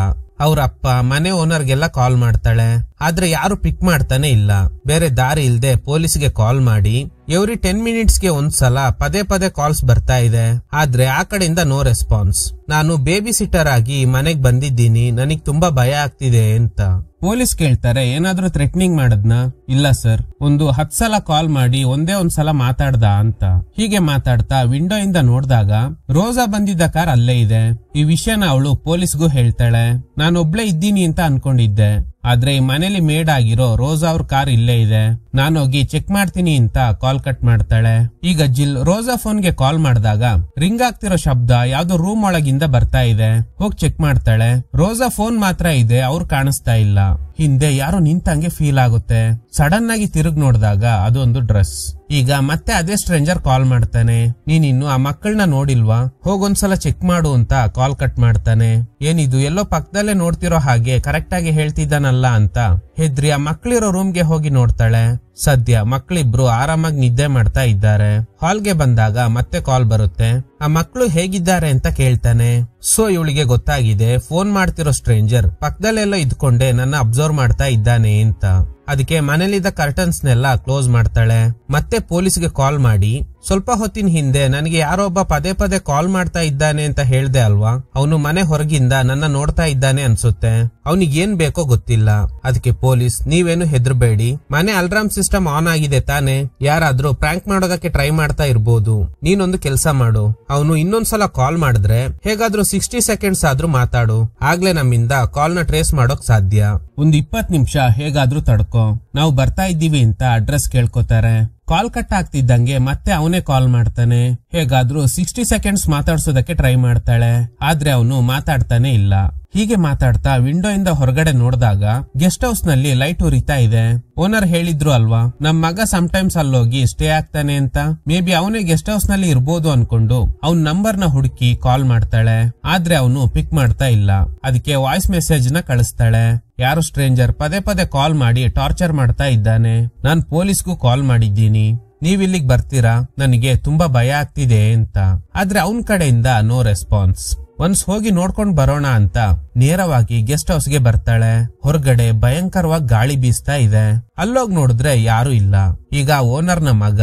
ಅವ್ರ ಅಪ್ಪ ಮನೆ ಓನರ್ಗೆಲ್ಲ ಕಾಲ್ ಮಾಡ್ತಾಳೆ. ಆದ್ರೆ ಯಾರು ಪಿಕ್ ಮಾಡ್ತಾನೆ ಇಲ್ಲ. ಬೇರೆ ದಾರಿ ಇಲ್ದೆ ಪೊಲೀಸ್ಗೆ ಕಾಲ್ ಮಾಡಿ ಎವ್ರಿ 10 ಮಿನಿಟ್ಸ್ಗೆ ಒಂದ್ಸಲ ಪದೇ ಪದೇ ಕಾಲ್ಸ್ ಬರ್ತಾ ಇದೆ. ಆದ್ರೆ ಆ ಕಡೆಯಿಂದ ನೋ ರೆಸ್ಪಾನ್ಸ್. ನಾನು ಬೇಬಿ ಸಿಟ್ಟರ್ ಆಗಿ ಮನೆಗ್ ಬಂದಿದ್ದೀನಿ, ನನಗ್ ತುಂಬಾ ಭಯ ಆಗ್ತಿದೆ ಅಂತ. ಪೊಲೀಸ್ ಕೇಳ್ತಾರೆ, ಏನಾದ್ರೂ ಥ್ರೆಟ್ನಿಂಗ್ ಮಾಡದ್ನ? ಇಲ್ಲ ಸರ್, ಒಂದು 10 ಸಲ ಕಾಲ್ ಮಾಡಿ ಒಂದೇ ಒಂದ್ಸಲ ಮಾತಾಡ್ದ ಅಂತ. ಹೀಗೆ ಮಾತಾಡ್ತಾ ವಿಂಡೋ ಇಂದ ನೋಡಿದಾಗ ರೋಸಾ ಬಂದಿದ್ದ ಕಾರ್ ಅಲ್ಲೇ ಇದೆ. ಈ ವಿಷಯನ ಅವಳು ಪೊಲೀಸ್ಗೂ ಹೇಳ್ತಾಳೆ. ನಾನೊಬ್ಳೆ ಇದ್ದೀನಿ ಅಂತ ಅನ್ಕೊಂಡಿದ್ದೆ, ಆದ್ರೆ ಈ ಮನೇಲಿ ಮೇಡ್ ಆಗಿರೋ ರೋಸಾ ಅವ್ರ ಕಾರ್ ಇಲ್ಲೇ ಇದೆ, ನಾನೋಗಿ ಚೆಕ್ ಮಾಡ್ತೀನಿ ಅಂತ ಕಾಲ್ ಕಟ್ ಮಾಡ್ತಾಳೆ. ಈಗ ಜಿಲ್ ರೋಸಾ ಫೋನ್ಗೆ ಕಾಲ್ ಮಾಡಿದಾಗ ರಿಂಗ್ ಆಗ್ತಿರೋ ಶಬ್ದ ಯಾವ್ದೋ ರೂಮ್ ಒಳಗಿಂದ ಬರ್ತಾ ಇದೆ. ಹೋಗಿ ಚೆಕ್ ಮಾಡ್ತಾಳೆ. ರೋಸಾ ಫೋನ್ ಮಾತ್ರ ಇದೆ, ಅವ್ರು ಕಾಣಿಸ್ತಾ ಇಲ್ಲ. ಹಿಂದೆ ಯಾರೋ ನಿಂತಂಗೆ ಫೀಲ್ ಆಗುತ್ತೆ. ಸಡನ್ ಆಗಿ ತಿರುಗ್ ನೋಡಿದಾಗ ಅದೊಂದು ಡ್ರೆಸ್. ಈಗ ಮತ್ತೆ ಅದೇ ಸ್ಟ್ರೇಂಜರ್ ಕಾಲ್ ಮಾಡ್ತಾನೆ. ನೀನಿನ್ನು ಆ ಮಕ್ಕಳನ್ನ ನೋಡಿಲ್ವಾ? ಹೋಗೊಂದ್ಸಲ ಚೆಕ್ ಮಾಡು ಅಂತ ಕಾಲ್ ಕಟ್ ಮಾಡ್ತಾನೆ. ಏನಿದು ಎಲ್ಲೋ ಪಕ್ಕದಲ್ಲೇ ನೋಡ್ತಿರೋ ಹಾಗೆ ಕರೆಕ್ಟ್ ಆಗಿ ಹೇಳ್ತಿದ್ದಾನಲ್ಲ ಅಂತ ಹೆದ್ರಿ ಆ ಮಕ್ಳಿರೋ ರೂಮ್ಗೆ ಹೋಗಿ ನೋಡ್ತಾಳೆ. ಸದ್ಯ ಮಕ್ಳಿಬ್ರು ಆರಾಮಾಗಿ ನಿದ್ದೆ ಮಾಡ್ತಾ ಇದ್ದಾರೆ. ಹಾಲ್ಗೆ ಬಂದಾಗ ಮತ್ತೆ ಕಾಲ್ ಬರುತ್ತೆ. ಆ ಮಕ್ಳು ಹೇಗಿದ್ದಾರೆ ಅಂತ ಕೇಳ್ತಾನೆ. ಸೊ ಇವಳಿಗೆ ಗೊತ್ತಾಗಿದೆ ಫೋನ್ ಮಾಡ್ತಿರೋ ಸ್ಟ್ರೇಂಜರ್ ಪಕ್ಕದಲ್ಲೆಲ್ಲ ಇದ್ಕೊಂಡೆ ನನ್ನ ಅಬ್ಸರ್ವ್ ಮಾಡ್ತಾ ಇದ್ದಾನೆ ಅಂತ. ಅದಕ್ಕೆ ಮನೇಲಿದ್ದ ಕರ್ಟನ್ಸ್ ನೆಲ್ಲ ಕ್ಲೋಸ್ ಮಾಡ್ತಾಳೆ. ಮತ್ತೆ ಪೊಲೀಸ್ಗೆ ಕಾಲ್ ಮಾಡಿ, ಸ್ವಲ್ಪ ಹೊತ್ತಿನ ಹಿಂದೆ ನನಗೆ ಯಾರೋ ಒಬ್ಬ ಪದೇ ಪದೇ ಕಾಲ್ ಮಾಡ್ತಾ ಇದ್ದಾನೆ ಅಂತ ಹೇಳ್ದೆ ಅಲ್ವಾ, ಅವನು ಮನೆ ಹೊರಗಿಂದ ನನ್ನ ನೋಡ್ತಾ ಇದ್ದಾನೆ ಅನ್ಸುತ್ತೆ, ಅವನಿಗೆ ಏನ್ ಬೇಕೋ ಗೊತ್ತಿಲ್ಲ. ಅದಕ್ಕೆ ಪೊಲೀಸ್, ನೀವೇನು ಹೆದರ್ಬೇಡಿ, ಮನೆ ಅಲಾರ್ಮ್ ಸಿಸ್ಟಮ್ ಆನ್ ಆಗಿದೆ ತಾನೆ, ಯಾರಾದ್ರೂ ಪ್ರ್ಯಾಂಕ್ ಮಾಡೋದಕ್ಕೆ ಟ್ರೈ ಮಾಡ್ತಾ ಇರ್ಬೋದು. ನೀನೊಂದು ಕೆಲ್ಸ ಮಾಡು, ಅವನು ಇನ್ನೊಂದ್ಸಲ ಕಾಲ್ ಮಾಡಿದ್ರೆ ಹೇಗಾದ್ರೂ 60 ಸೆಕೆಂಡ್ಸ್ ಆದ್ರೂ ಮಾತಾಡು, ಆಗ್ಲೇ ನಮ್ಮಿಂದ ಕಾಲ್ ನ ಟ್ರೇಸ್ ಮಾಡೋಕ್ ಸಾಧ್ಯ. ಒಂದು 20 ನಿಮಿಷ ಹೇಗಾದ್ರೂ ತಡ್ಕೋ, ನಾವು ಬರ್ತಾ ಇದ್ದೀವಿ ಅಂತ ಅಡ್ರೆಸ್ ಕೇಳ್ಕೊತಾರೆ. ಕಾಲ್ ಕಟ್ ಆಗ್ತಿದ್ದಂಗೆ ಮತ್ತೆ ಅವನೇ ಕಾಲ್ ಮಾಡ್ತಾನೆ. ಹೇಗಾದ್ರೂ 60 ಸೆಕೆಂಡ್ಸ್ ಮಾತಾಡ್ಸೋದಕ್ಕೆ ಟ್ರೈ ಮಾಡ್ತಾಳೆ, ಆದ್ರೆ ಅವನು ಮಾತಾಡ್ತಾನೆ ಇಲ್ಲ. ಹೀಗೆ ಮಾತಾಡ್ತಾ ವಿಂಡೋ ಇಂದ ಹೊರಗಡೆ ನೋಡಿದಾಗ ಗೆಸ್ಟ್ ಹೌಸ್ ನಲ್ಲಿ ಲೈಟ್ ಉರಿತಾ ಇದೆ. ಓನರ್ ಹೇಳಿದ್ರು ಅಲ್ವಾ, ನಮ್ ಮಗ ಸಮ್ಟೈಮ್ಸ್ ಅಲ್ಲೋಗಿ ಸ್ಟೇ ಆಗ್ತಾನೆ ಅಂತ. ಮೇ ಬಿ ಅವನೇ ಗೆಸ್ಟ್ ಹೌಸ್ ನಲ್ಲಿ ಇರ್ಬೋದು ಅನ್ಕೊಂಡು ಅವ್ನ್ ನಂಬರ್ ನ ಹುಡುಕಿ ಕಾಲ್ ಮಾಡ್ತಾಳೆ. ಆದ್ರೆ ಅವನು ಪಿಕ್ ಮಾಡ್ತಾ ಇಲ್ಲ. ಅದಕ್ಕೆ ವಾಯ್ಸ್ ಮೆಸೇಜ್ ನ ಕಳಿಸ್ತಾಳೆ. ಯಾರು ಸ್ಟ್ರೇಂಜರ್ ಪದೇ ಪದೇ ಕಾಲ್ ಮಾಡಿ ಟಾರ್ಚರ್ ಮಾಡ್ತಾ ಇದ್ದಾನೆ, ನಾನ್ ಪೊಲೀಸ್ಗೂ ಕಾಲ್ ಮಾಡಿದ್ದೀನಿ, ನೀವಿಲ್ಲಿಗ್ ಬರ್ತೀರಾ, ನನಗೆ ತುಂಬಾ ಭಯ ಆಗ್ತಿದೆ ಅಂತ. ಆದ್ರೆ ಅವನ್ ಕಡೆಯಿಂದ ನೋ ರೆಸ್ಪಾನ್ಸ್. ಒನ್ಸ್ ಹೋಗಿ ನೋಡ್ಕೊಂಡ್ ಬರೋಣ ಅಂತ ನೇರವಾಗಿ ಗೆಸ್ಟ್ ಹೌಸ್ಗೆ ಬರ್ತಾಳೆ. ಹೊರಗಡೆ ಭಯಂಕರವಾಗಿ ಗಾಳಿ ಬೀಸ್ತಾ ಇದೆ. ಅಲ್ಲೋಗ್ ನೋಡಿದ್ರೆ ಯಾರು ಇಲ್ಲ. ಈಗ ಓನರ್ ನ ಮಗ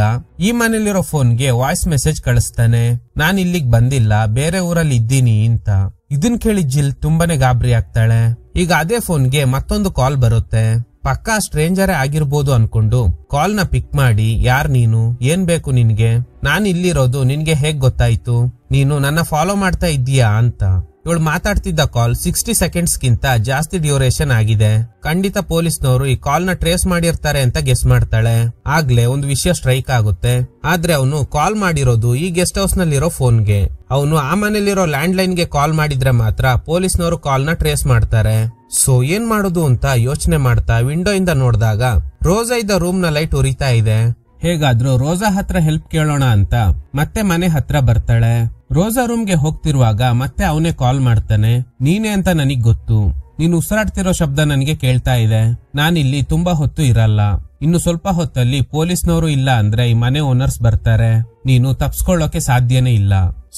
ಈ ಮನೇಲಿರೋ ಫೋನ್ಗೆ ವಾಯ್ಸ್ ಮೆಸೇಜ್ ಕಳಿಸ್ತಾನೆ, ನಾನ್ ಇಲ್ಲಿಗ್ ಬಂದಿಲ್ಲ, ಬೇರೆ ಊರಲ್ಲಿ ಇದ್ದೀನಿ ಅಂತ. ಇದನ್ ಕೇಳಿ ಜಿಲ್ ತುಂಬಾನೇ ಗಾಬರಿ ಆಗ್ತಾಳೆ. ಈಗ ಅದೇ ಫೋನ್ಗೆ ಮತ್ತೊಂದು ಕಾಲ್ ಬರುತ್ತೆ. ಪಕ್ಕಾ ಸ್ಟ್ರೇಂಜರೇ ಆಗಿರ್ಬೋದು ಅನ್ಕೊಂಡು ಕಾಲ್ ನ ಪಿಕ್ ಮಾಡಿ, ಯಾರ್ ನೀನು, ಏನ್ ಬೇಕು ನಿನ್ಗೆ, ನಾನ್ ಇಲ್ಲಿರೋದು ನಿನ್ಗೆ ಹೇಗ್ ಗೊತ್ತಾಯ್ತು, ನೀನು ನನ್ನ ಫಾಲೋ ಮಾಡ್ತಾ ಇದ್ದೀಯಾ ಅಂತ. ಇವಳು ಮಾತಾಡ್ತಿದ್ದ ಕಾಲ್ 60 ಸೆಕೆಂಡ್ಸ್ ಗಿಂತ ಜಾಸ್ತಿ ಡ್ಯೂರೇಷನ್ ಆಗಿದೆ. ಖಂಡಿತ ಪೊಲೀಸ್ನವರು ಈ ಕಾಲ್ ನ ಟ್ರೇಸ್ ಮಾಡಿರ್ತಾರೆ ಅಂತ ಗೆಸ್ ಮಾಡ್ತಾಳೆ. ಆಗ್ಲೇ ಒಂದು ವಿಷಯ ಸ್ಟ್ರೈಕ್ ಆಗುತ್ತೆ. ಆದ್ರೆ ಅವನು ಕಾಲ್ ಮಾಡಿರೋದು ಈ ಗೆಸ್ಟ್ ಹೌಸ್ ನಲ್ಲಿರೋ ಫೋನ್ಗೆ. ಅವನು ಆ ಮನೇಲಿರೋ ಲ್ಯಾಂಡ್ ಲೈನ್ ಗೆ ಕಾಲ್ ಮಾಡಿದ್ರೆ ಮಾತ್ರ ಪೊಲೀಸ್ನವರು ಕಾಲ್ ನ ಟ್ರೇಸ್ ಮಾಡ್ತಾರೆ. ಸೊ ಏನ್ ಮಾಡೋದು ಅಂತ ಯೋಚನೆ ಮಾಡ್ತಾ ವಿಂಡೋ ಇಂದ ನೋಡಿದಾಗ ರೋಸಾ ಇದ್ದ ರೂಮ್ ನ ಲೈಟ್ ಉರಿತಾ ಇದೆ. ಹೇಗಾದ್ರೂ ರೋಸಾ ಹತ್ರ ಹೆಲ್ಪ್ ಕೇಳೋಣ ಅಂತ ಮತ್ತೆ ಮನೆ ಹತ್ರ ಬರ್ತಾಳೆ. ರೋಸಾ ರೂಮ್ಗೆ ಹೋಗ್ತಿರುವಾಗ ಮತ್ತೆ ಅವನೇ ಕಾಲ್ ಮಾಡ್ತಾನೆ. ನೀನೇ ಅಂತ ನನಗ್ ಗೊತ್ತು, ನೀನು ಉಸಿರಾಡ್ತಿರೋ ಶಬ್ದ ನನಗೆ ಕೇಳ್ತಾ ಇದೆ, ನಾನಿಲ್ಲಿ ತುಂಬಾ ಹೊತ್ತು ಇರಲ್ಲ, ಇನ್ನು ಸ್ವಲ್ಪ ಹೊತ್ತಲ್ಲಿ ಪೊಲೀಸ್ನವರು ಇಲ್ಲ ಅಂದ್ರೆ ಈ ಮನೆ ಓನರ್ಸ್ ಬರ್ತಾರೆ, ನೀನು ತಪ್ಸ್ಕೊಳ್ಳೋಕೆ ಸಾಧ್ಯನೇ ಇಲ್ಲ.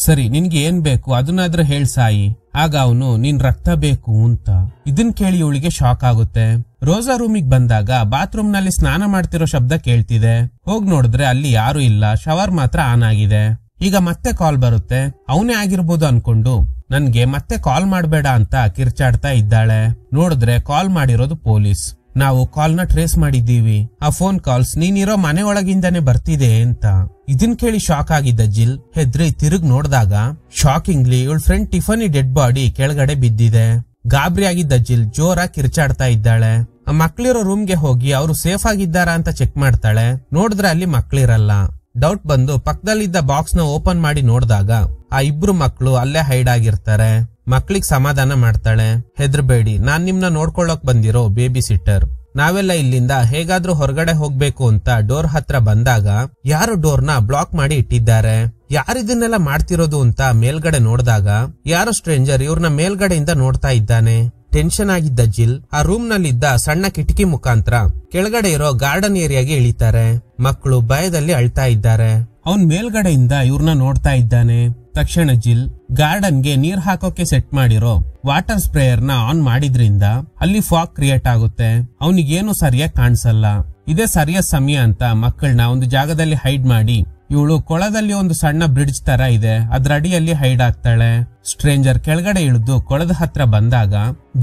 ಸರಿ, ನಿನ್ಗೆ ಏನ್ ಬೇಕು ಅದನ್ನಾದ್ರೂ ಹೇಳ್ ಸಾಯಿ. ಆಗ ಅವನು, ನಿನ್ ರಕ್ತ ಬೇಕು ಅಂತ. ಇದನ್ ಕೇಳಿ ಇವಳಿಗೆ ಶಾಕ್ ಆಗುತ್ತೆ. ರೋಸಾ ರೂಮಿಗೆ ಬಂದಾಗ ಬಾತ್ರೂಮ್ ನಲ್ಲಿ ಸ್ನಾನ ಮಾಡ್ತಿರೋ ಶಬ್ದ ಕೇಳ್ತಿದೆ. ಹೋಗ್ ನೋಡಿದ್ರೆ ಅಲ್ಲಿ ಯಾರು ಇಲ್ಲ, ಶವರ್ ಮಾತ್ರ ಆನ್ ಆಗಿದೆ. ಈಗ ಮತ್ತೆ ಕಾಲ್ ಬರುತ್ತೆ. ಅವನೇ ಆಗಿರ್ಬೋದು ಅನ್ಕೊಂಡು ನನ್ಗೆ ಮತ್ತೆ ಕಾಲ್ ಮಾಡ್ಬೇಡ ಅಂತ ಕಿರ್ಚಾಡ್ತಾ ಇದ್ದಾಳೆ. ನೋಡಿದ್ರೆ ಕಾಲ್ ಮಾಡಿರೋದು ಪೊಲೀಸ್. ನಾವು ಕಾಲ್ ನ ಟ್ರೇಸ್ ಮಾಡಿದ್ದೀವಿ, ಆ ಫೋನ್ ಕಾಲ್ಸ್ ನೀನಿರೋ ಮನೆ ಒಳಗಿಂದಾನೆ ಬರ್ತಿದೆ ಅಂತ. ಇದನ್ ಕೇಳಿ ಶಾಕ್ ಆಗಿದ್ದ ಜಿಲ್ ಹೆದ್ರಿ ತಿರುಗ್ ನೋಡಿದಾಗ ಶಾಕಿಂಗ್ಲಿ ಇವಳ ಫ್ರೆಂಡ್ ಟಿಫನಿ ಡೆಡ್ ಬಾಡಿ ಕೆಳಗಡೆ ಬಿದ್ದಿದೆ. ಗಾಬರಿ ಆಗಿದ್ದ ಜಿಲ್ ಜೋರಾಗಿ ಕಿರ್ಚಾಡ್ತಾ ಇದ್ದಾಳೆ. ಆ ಮಕ್ಳಿರೋ ರೂಮ್ಗೆ ಹೋಗಿ ಅವರು ಸೇಫ್ ಆಗಿದ್ದಾರಾ ಅಂತ ಚೆಕ್ ಮಾಡ್ತಾಳೆ. ನೋಡಿದ್ರೆ ಅಲ್ಲಿ ಮಕ್ಳಿರಲ್ಲ. ಡೌಟ್ ಬಂದು ಪಕ್ಕದಲ್ಲಿದ್ದ ಬಾಕ್ಸ್ ನ ಓಪನ್ ಮಾಡಿ ನೋಡಿದಾಗ ಆ ಇಬ್ರು ಮಕ್ಳು ಅಲ್ಲೇ ಹೈಡ್ ಆಗಿರ್ತಾರೆ. ಮಕ್ಳಿಗ್ ಸಮಾಧಾನ ಮಾಡ್ತಾಳೆ. ಹೆದರ್ಬೇಡಿ, ನಾನ್ ನಿಮ್ನ ನೋಡ್ಕೊಳ್ಳೋಕ್ ಬಂದಿರೋ ಬೇಬಿ ಸಿಟ್ಟರ್. ನಾವೆಲ್ಲ ಇಲ್ಲಿಂದ ಹೇಗಾದ್ರೂ ಹೊರಗಡೆ ಹೋಗ್ಬೇಕು ಅಂತ ಡೋರ್ ಹತ್ರ ಬಂದಾಗ ಯಾರು ಡೋರ್ ನ ಬ್ಲಾಕ್ ಮಾಡಿ ಇಟ್ಟಿದ್ದಾರೆ. ಯಾರಿದನ್ನೆಲ್ಲ ಮಾಡ್ತಿರೋದು ಅಂತ ಮೇಲ್ಗಡೆ ನೋಡಿದಾಗ ಯಾರೋ ಸ್ಟ್ರೇಂಜರ್ ಇವ್ರನ್ನ ಮೇಲ್ಗಡೆಯಿಂದ ನೋಡ್ತಾ ಇದ್ದಾನೆ. ಟೆನ್ಷನ್ ಆಗಿದ್ದ ಜಿಲ್ ಆ ರೂಮ್ ನಲ್ಲಿದ್ದ ಸಣ್ಣ ಕಿಟಕಿ ಮುಖಾಂತರ ಕೆಳಗಡೆ ಇರೋ ಗಾರ್ಡನ್ ಏರಿಯಾಗೆ ಇಳಿತಾರೆ. ಮಕ್ಕಳು ಭಯದಲ್ಲಿ ಅಳ್ತಾ ಇದ್ದಾರೆ. ಅವನ್ ಮೇಲ್ಗಡೆಯಿಂದ ಇವ್ರನ್ನ ನೋಡ್ತಾ ಇದ್ದಾನೆ. ತಕ್ಷಣ ಜಿಲ್ ಗಾರ್ಡನ್ಗೆ ನೀರ್ ಹಾಕೋಕೆ ಸೆಟ್ ಮಾಡಿರೋ ವಾಟರ್ ಸ್ಪ್ರೇಯರ್ ನ ಆನ್ ಮಾಡಿದ್ರಿಂದ ಅಲ್ಲಿ ಫಾಗ್ ಕ್ರಿಯೇಟ್ ಆಗುತ್ತೆ. ಅವನಿಗೇನು ಸರಿಯಾಗಿ ಕಾಣಿಸಲ್ಲ. ಇದೇ ಸರಿಯಾದ ಸಮಯ ಅಂತ ಮಕ್ಕಳನ್ನ ಒಂದು ಜಾಗದಲ್ಲಿ ಹೈಡ್ ಮಾಡಿ ಇವಳು ಕೊಳದಲ್ಲಿ ಒಂದು ಸಣ್ಣ ಬ್ರಿಡ್ಜ್ ತರ ಇದೆ ಅದ್ರ ಅಡಿಯಲ್ಲಿ ಹೈಡ್ ಆಗ್ತಾಳೆ. ಸ್ಟ್ರೇಂಜರ್ ಕೆಳಗಡೆ ಇಳಿದು ಕೊಳದ ಹತ್ರ ಬಂದಾಗ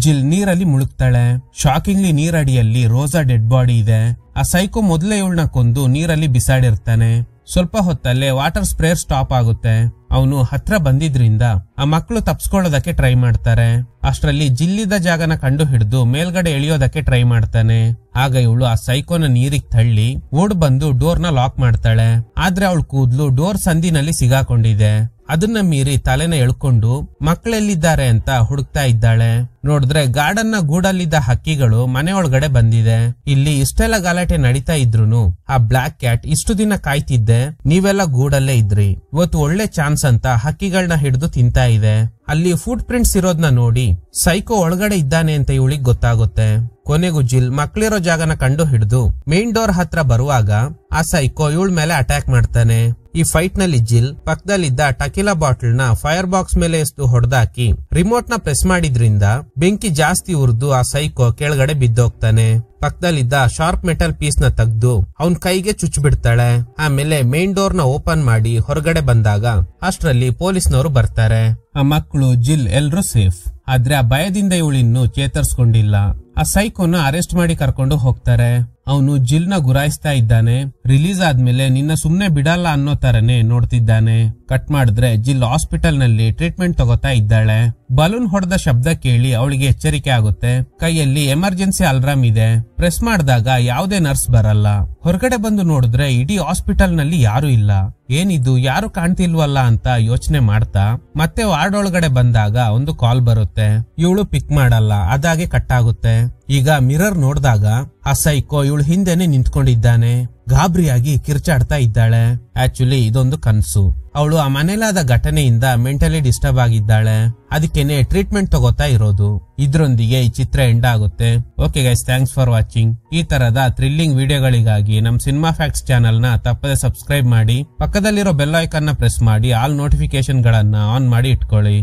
ಜಿಲ್ ನೀರಲ್ಲಿ ಮುಳುಗ್ತಾಳೆ. ಶಾಕಿಂಗ್ಲಿ ನೀರಡಿಯಲ್ಲಿ ರೋಸಾ ಡೆಡ್ ಬಾಡಿ ಇದೆ. ಆ ಸೈಕೋ ಮೊದಲೇ ಇವಳನ್ನ ಕೊಂದು ನೀರಲ್ಲಿ ಬಿಸಾಡಿರ್ತಾನೆ. ಸ್ವಲ್ಪ ಹೊತ್ತಲ್ಲೇ ವಾಟರ್ ಸ್ಪ್ರೇಯರ್ ಸ್ಟಾಪ್ ಆಗುತ್ತೆ. ಅವನು ಹತ್ರ ಬಂದಿದ್ರಿಂದ ಆ ಮಕ್ಕಳು ತಪ್ಸ್ಕೊಳ್ಳೋದಕ್ಕೆ ಟ್ರೈ ಮಾಡ್ತಾರೆ. ಅಷ್ಟರಲ್ಲಿ ಜಿಲ್ಲಿದ ಜಾಗನ ಕಂಡು ಹಿಡಿದು ಮೇಲ್ಗಡೆ ಎಳಿಯೋದಕ್ಕೆ ಟ್ರೈ ಮಾಡ್ತಾನೆ. ಆಗ ಇವಳು ಆ ಸೈಕೋನ ನೀರಿಗೆ ತಳ್ಳಿ ಓಡ್ ಬಂದು ಡೋರ್ ನ ಲಾಕ್ ಮಾಡ್ತಾಳೆ. ಆದ್ರೆ ಅವಳ ಕೂದ್ಲು ಡೋರ್ ಸಂದಿನಲ್ಲಿ ಸಿಗಾಕೊಂಡಿದೆ. ಅದನ್ನ ಮೀರಿ ತಲೆನ ಎಳ್ಕೊಂಡು ಮಕ್ಕಳೆಲ್ಲಿದ್ದಾರೆ ಅಂತ ಹುಡುಕ್ತಾ ಇದ್ದಾಳೆ. ನೋಡಿದ್ರೆ ಗಾರ್ಡನ್ ನ ಗೂಡಲ್ಲಿದ್ದ ಹಕ್ಕಿಗಳು ಮನೆ ಒಳಗಡೆ ಬಂದಿದೆ. ಇಲ್ಲಿ ಇಷ್ಟೆಲ್ಲ ಗಲಾಟೆ ನಡೀತಾ ಇದ್ರುನು ಆ ಬ್ಲಾಕ್ ಕ್ಯಾಟ್ ಇಷ್ಟು ದಿನ ಕಾಯ್ತಿದ್ದೆ, ನೀವೆಲ್ಲ ಗೂಡಲ್ಲೇ ಇದ್ರಿ, ಇವತ್ತು ಒಳ್ಳೆ ಚಾನ್ಸ್ ಅಂತ ಹಕ್ಕಿಗಳನ್ನ ಹಿಡಿದು ತಿಂತಾ ಇದೆ. ಅಲ್ಲಿ ಫುಟ್ ಪ್ರಿಂಟ್ಸ್ ಇರೋದ್ನ ನೋಡಿ ಸೈಕೋ ಒಳಗಡೆ ಇದ್ದಾನೆ ಅಂತ ಇವಳಿಗೆ ಗೊತ್ತಾಗುತ್ತೆ. ಕೊನೆಗೂ ಜಿಲ್ ಮಕ್ಳಿರೋ ಜಾಗನ ಕಂಡು ಹಿಡಿದು ಮೇನ್ ಡೋರ್ ಹತ್ರ ಬರುವಾಗ ಆ ಸೈಕೋ ಇವಳ ಮೇಲೆ ಅಟ್ಯಾಕ್ ಮಾಡ್ತಾನೆ. ಈ ಫೈಟ್ ನಲ್ಲಿ ಜಿಲ್ ಪಕ್ಕದಲ್ಲಿದ್ದ ಟಕಿಲಾ ಬಾಟಲ್ ನ ಫೈರ್ ಬಾಕ್ಸ್ ಮೇಲೆ ಎಷ್ಟು ಹೊಡೆದಾಕಿ ರಿಮೋಟ್ ನ ಪ್ರೆಸ್ ಮಾಡಿದ್ರಿಂದ ಬೆಂಕಿ ಜಾಸ್ತಿ ಉರಿದು ಆ ಸೈಕೋ ಕೆಳಗಡೆ ಬಿದ್ದೋಗ್ತಾನೆ. ಪಕ್ಕದಲ್ಲಿದ್ದ ಶಾರ್ಪ್ ಮೆಟಲ್ ಪೀಸ್ ನ ತೆಗೆದು ಅವನ್ ಕೈಗೆ ಚುಚ್ಚು ಬಿಡ್ತಾಳೆ. ಆಮೇಲೆ ಮೇನ್ ಡೋರ್ ನ ಓಪನ್ ಮಾಡಿ ಹೊರಗಡೆ ಬಂದಾಗ ಅಷ್ಟರಲ್ಲಿ ಪೊಲೀಸ್ನವರು ಬರ್ತಾರೆ. ಆ ಮಕ್ಕಳು ಜಿಲ್ ಎಲ್ರೂ ಸೇಫ್. ಆದ್ರೆ ಆ ಭಯದಿಂದ ಇವಳಿನ್ನು ಚೇತರಿಸ್ಕೊಂಡಿಲ್ಲ. ಆ ಸೈಕೋನ ಅರೆಸ್ಟ್ ಮಾಡಿ ಕರ್ಕೊಂಡು ಹೋಗ್ತಾರೆ. ಅವನು ಜಿಲ್ ನ ಗುರಾಯಿಸ್ತಾ ಇದ್ದಾನೆ. ರಿಲೀಸ್ ಆದ್ಮೇಲೆ ನಿನ್ನ ಸುಮ್ನೆ ಬಿಡಲ್ಲ ಅನ್ನೋ ತರನೇ ನೋಡ್ತಿದ್ದಾನೆ. ಕಟ್ ಮಾಡಿದ್ರೆ ಜಿಲ್ ಹಾಸ್ಪಿಟಲ್ ನಲ್ಲಿ ಟ್ರೀಟ್ಮೆಂಟ್ ತಗೋತಾ ಇದ್ದಾಳೆ. ಬಲೂನ್ ಹೊಡೆದ ಶಬ್ದ ಕೇಳಿ ಅವಳಿಗೆ ಎಚ್ಚರಿಕೆ ಆಗುತ್ತೆ. ಕೈಯಲ್ಲಿ ಎಮರ್ಜೆನ್ಸಿ ಅಲಾರ್ಮ್ ಇದೆ. ಪ್ರೆಸ್ ಮಾಡಿದಾಗ ಯಾವುದೇ ನರ್ಸ್ ಬರಲ್ಲ. ಹೊರಗಡೆ ಬಂದು ನೋಡಿದ್ರೆ ಇಡೀ ಹಾಸ್ಪಿಟಲ್ ನಲ್ಲಿ ಯಾರು ಇಲ್ಲ. ಏನಿದು ಯಾರು ಕಾಣ್ತಿಲ್ವಲ್ಲ ಅಂತ ಯೋಚನೆ ಮಾಡ್ತಾ ಮತ್ತೆ ವಾರ್ಡ್ ಒಳಗಡೆ ಬಂದಾಗ ಒಂದು ಕಾಲ್ ಬರುತ್ತೆ. ಇವಳು ಪಿಕ್ ಮಾಡಲ್ಲ. ಅದಾಗೆ ಕಟ್ ಆಗುತ್ತೆ. ಈಗ ಮಿರರ್ ನೋಡಿದಾಗ ಆ ಸೈಕೋ ಇವಳು ಹಿಂದೆನೆ ನಿಂತ್ಕೊಂಡಿದ್ದಾನೆ. ಗಾಬರಿಯಾಗಿ ಕಿರ್ಚಾಡ್ತಾ ಇದ್ದಾಳೆ. ಆಕ್ಚುಲಿ ಇದೊಂದು ಕನ್ಸು. ಅವಳು ಆ ಮನೇಲಾದ ಘಟನೆಯಿಂದ ಮೆಂಟಲಿ ಡಿಸ್ಟರ್ಬ್ ಆಗಿದ್ದಾಳೆ. ಅದಕ್ಕೇನೆ ಟ್ರೀಟ್ಮೆಂಟ್ ತಗೋತಾ ಇರೋದು. ಇದ್ರೊಂದಿಗೆ ಈ ಚಿತ್ರ ಎಂಡ್ ಆಗುತ್ತೆ. Okay guys, thanks for watching. ಈ ತರದ ಥ್ರಿಲ್ಲಿಂಗ್ ವಿಡಿಯೋಗಳಿಗಾಗಿ ನಮ್ ಸಿನಿಮಾ ಫ್ಯಾಕ್ಟ್ಸ್ ಚಾನೆಲ್ ನ ತಪ್ಪದೆ ಸಬ್ಸ್ಕ್ರೈಬ್ ಮಾಡಿ. ಪಕ್ಕದಲ್ಲಿರೋ ಬೆಲ್ ಐಕಾನ್ ನ ಪ್ರೆಸ್ ಮಾಡಿ ಆಲ್ ನೋಟಿಫಿಕೇಶನ್ ಗಳನ್ನ ಆನ್ ಮಾಡಿ ಇಟ್ಕೊಳ್ಳಿ.